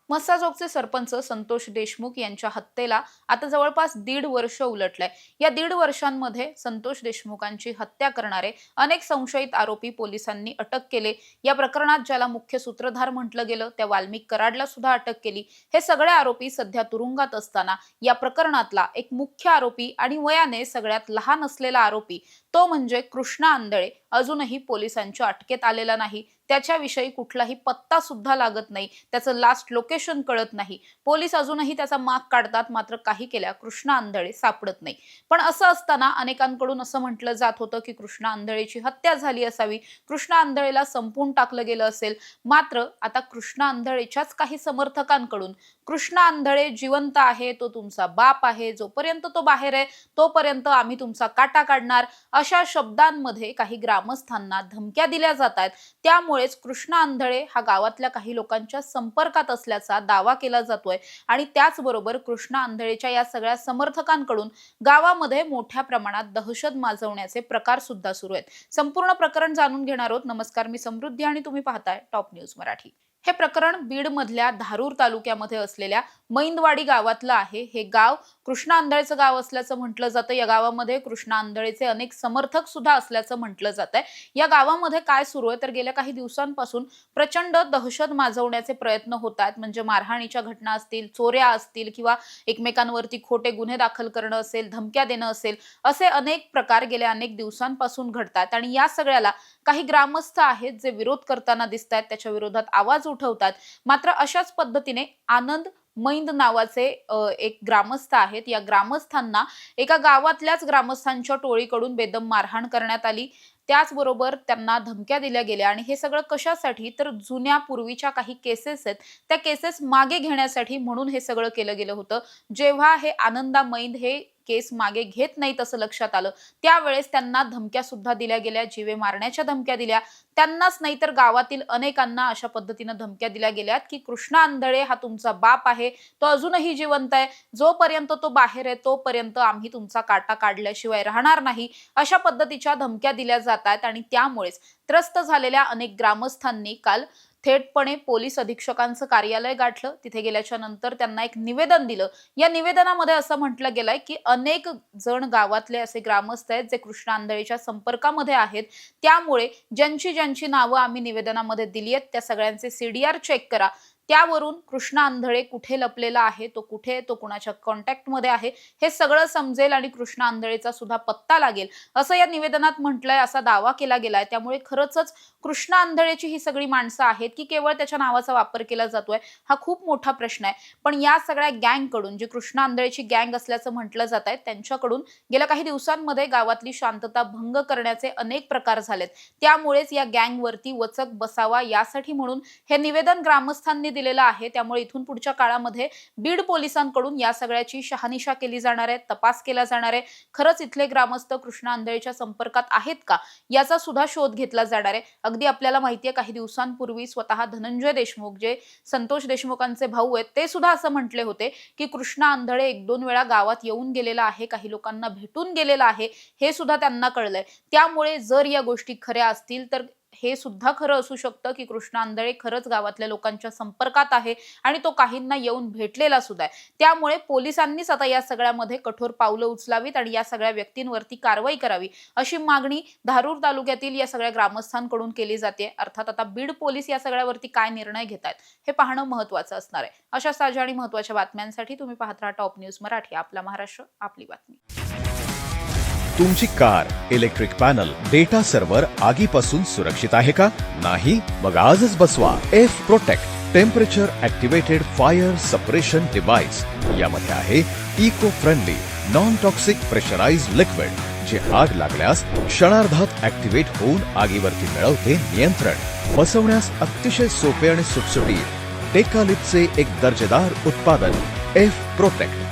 मस्साजोगचे सरपंच संतोष देशमुख यांच्या हत्येला आता जवळपास 1.5 वर्ष उलटलंय। या 1.5 वर्षांमध्ये संतोष देशमुखांची हत्या करणारे अनेक संशयित आरोपी पोलिसांनी अटक केले। या प्रकरणात ज्याला मुख्य सूत्रधार म्हटलं गेलं त्या वाल्मिक कराडला सुद्धा अटक केली। हे सगळे आरोपी सध्या तुरुंगात असताना या प्रकरणातला एक मुख्य आरोपी आणि वयाने सगळ्यात लहान असलेला आरोपी तो म्हणजे कृष्णा आंधळे अजूनही पोलिसांच्या अटकेत आलेला नाही। त्याच्याविषयी कुठलाही पत्ता सुद्धा लागत नाही, त्याचं लास्ट लोकेशन कळत नाही। पोलीस अजूनही त्याचा माग काढतात, मात्र काही केल्या कृष्णा आंधळे सापडत नाही। पण असं असताना अनेकांकडून असं म्हटलं जात होतं की कृष्णा आंधळेची हत्या झाली असावी, कृष्णा आंधळेला संपून टाकलं गेलं असेल। मात्र आता कृष्णा आंधळेच्याच काही समर्थकांकडून कृष्णा आंधळे जिवंत आहे, तो तुमचा बाप आहे, जोपर्यंत तो बाहेर आहे तोपर्यंत आम्ही तुमचा काटा काढणार, अशा शब्दांमध्ये काही ग्रामस्थांना धमक्या दिल्या जातात। त्यामुळेच कृष्णा आंधळे हा गावातल्या काही लोकांच्या संपर्कात असल्याचा दावा केला जातोय आणि त्याचबरोबर कृष्णा आंधळेच्या या सगळ्या समर्थकांकडून गावामध्ये मोठ्या प्रमाणात दहशत माजवण्याचे प्रकार सुद्धा सुरू आहेत। संपूर्ण प्रकरण जाणून घेणार आहोत। नमस्कार, मी समृद्धी आणि तुम्ही पाहताय टॉप न्यूज मराठी। हे प्रकरण बीड मधल्या धारूर तालुक्यामध्ये असलेल्या मैंदवाडी गावातलं आहे। हे गाव कृष्णा आंधळेचं गाव असल्याचं म्हटलं जातं। या गावामध्ये कृष्णा आंधळेचे अनेक समर्थक सुद्धा असल्याचं म्हटलं जातंय। या गावामध्ये काय सुरू आहे तर गेल्या काही दिवसांपासून प्रचंड दहशत माजवण्याचे प्रयत्न होत आहेत। म्हणजे मारहाणीच्या घटना असतील, चोऱ्या असतील किंवा एकमेकांवरती खोटे गुन्हे दाखल करणं असेल, धमक्या देणं असेल, असे अनेक प्रकार गेल्या अनेक दिवसांपासून घडतात आणि या सगळ्याला काही ग्रामस्थ आहेत जे विरोध करताना दिसतात, त्याच्या विरोधात आवाज उठवतात। मात्र अशाच पद्धतीने आनंद मैंद नावाचे एक ग्रामस्थ आहेत। या ग्रामस्थांना एका गावातल्याच ग्रामस्थांच्या टोळीकडून बेदम मारहाण करण्यात आली। त्याचबरोबर त्यांना धमक्या दिल्या गेल्या आणि हे सगळं कशासाठी तर जुन्या पूर्वीच्या काही केसेस आहेत त्या केसेस मागे घेण्यासाठी म्हणून हे सगळं केलं गेलं होतं। जेव्हा हे आनंदा मैंद हे केस मागे घेत नाही तसं लक्षात आलं त्यावेळेस त्यांना धमक्या सुद्धा दिल्या गेल्या, जीवे मारण्याच्या धमक्या दिल्या। त्यांनाच नाही तर गावातील अनेकांना अशा पद्धतीने धमक्या दिल्या गेल्यात की कृष्णा आंधळे हा तुमचा बाप आहे, तो अजूनही जिवंत आहे, जोपर्यंत तो बाहेर आहे तोपर्यंत आम्ही तुमचा काटा काढल्याशिवाय राहणार नाही, अशा पद्धतीच्या धमक्या दिल्या जातात। आणि त्यामुळेच त्रस्त झालेल्या अनेक ग्रामस्थांनी काल थेटपणे पोलीस अधीक्षकांचं कार्यालय गाठलं। तिथे गेल्याच्या नंतर त्यांना एक निवेदन दिलं। या निवेदनामध्ये असं म्हटलं गेलंय की अनेक जण गावातले असे ग्रामस्थ आहेत जे कृष्णा आंधळेच्या संपर्कामध्ये आहेत, त्यामुळे ज्यांची नावं आम्ही निवेदनामध्ये दिली आहेत त्या सगळ्यांचे CDR चेक करा। त्यावरून कृष्णा आंधळे कुठे लपलेला आहे, तो कुठे, तो कुणाच्या कॉन्टॅक्ट मध्ये आहे हे सगळं समजेल आणि कृष्णा आंधळेचा सुद्धा पत्ता लागेल असं या निवेदनात म्हटलंय, असा दावा केला गेलाय। त्यामुळे खरंच कृष्णा आंधळेची ही सगळी माणसं आहेत की केवळ त्याच्या नावाचा वापर केला जातोय, हा खूप मोठा प्रश्न आहे। पण या सगळ्या गँगकडून, जी कृष्णा आंधळेची गँग असल्याचं म्हटलं जात आहे, त्यांच्याकडून गेल्या काही दिवसांमध्ये गावातली शांतता भंग करण्याचे अनेक प्रकार झालेत। त्यामुळेच या गँगवरती वचक बसावा यासाठी म्हणून हे निवेदन ग्रामस्थांनी दिलेला आहे। त्यामुळे इथून पुढच्या काळामध्ये बीड पोलिसांकडून या सगळ्याची शहानिशा केली जाणार आहे, तपास केला जाणार आहे। खरंच इथले ग्रामस्थ कृष्णा आंधळेच्या संपर्कात आहेत का याचा सुद्धा शोध घेतला जाणार आहे। अगदी आपल्याला माहितीये काही दिवसांपूर्वी स्वतः धनंजय देशमुख जे संतोष देशमुखांचे भाऊ आहेत ते सुद्धा असं म्हटले होते की कृष्णा आंधळे 1-2 वेळा गावात येऊन गेलेला आहे, काही लोकांना भेटून गेलेला आहे, हे सुद्धा त्यांना कळलंय। त्यामुळे जर या गोष्टी खऱ्या असतील तर हे सुद्धा खरं असू शकतं की कृष्णा आंधळे खरंच गावातल्या लोकांच्या संपर्कात आहे आणि तो काहींना येऊन भेटलेला सुद्धा आहे। त्यामुळे पोलिसांनीच आता या सगळ्यामध्ये कठोर पावलं उचलावीत आणि या सगळ्या व्यक्तींवरती कारवाई करावी अशी मागणी धारूर तालुक्यातील या सगळ्या ग्रामस्थांकडून केली जाते। अर्थात आता बीड पोलीस या सगळ्यावरती काय निर्णय घेतात हे पाहणं महत्त्वाचं असणार आहे। अशा ताज्या आणि महत्त्वाच्या बातम्यांसाठी तुम्ही पाहत राहा टॉप न्यूज मराठी। आपला महाराष्ट्र, आपली बातमी। तुमची car, electric panel, data server आगीपासून सुरक्षित आहे का? नाही? मग आजच बसवा F protect temperature activated fire suppression device. यामध्ये आहे eco friendly non toxic pressurised liquid जे आग लागल्यास क्षणार्धात ऍक्टिव्हेट होऊन आगीवरती मिळवते नियंत्रण। बसवण्यास अतिशय सोपे आणि सुटसुटीत टेकालिपचे एक दर्जेदार उत्पादन एफ प्रोटेक्ट।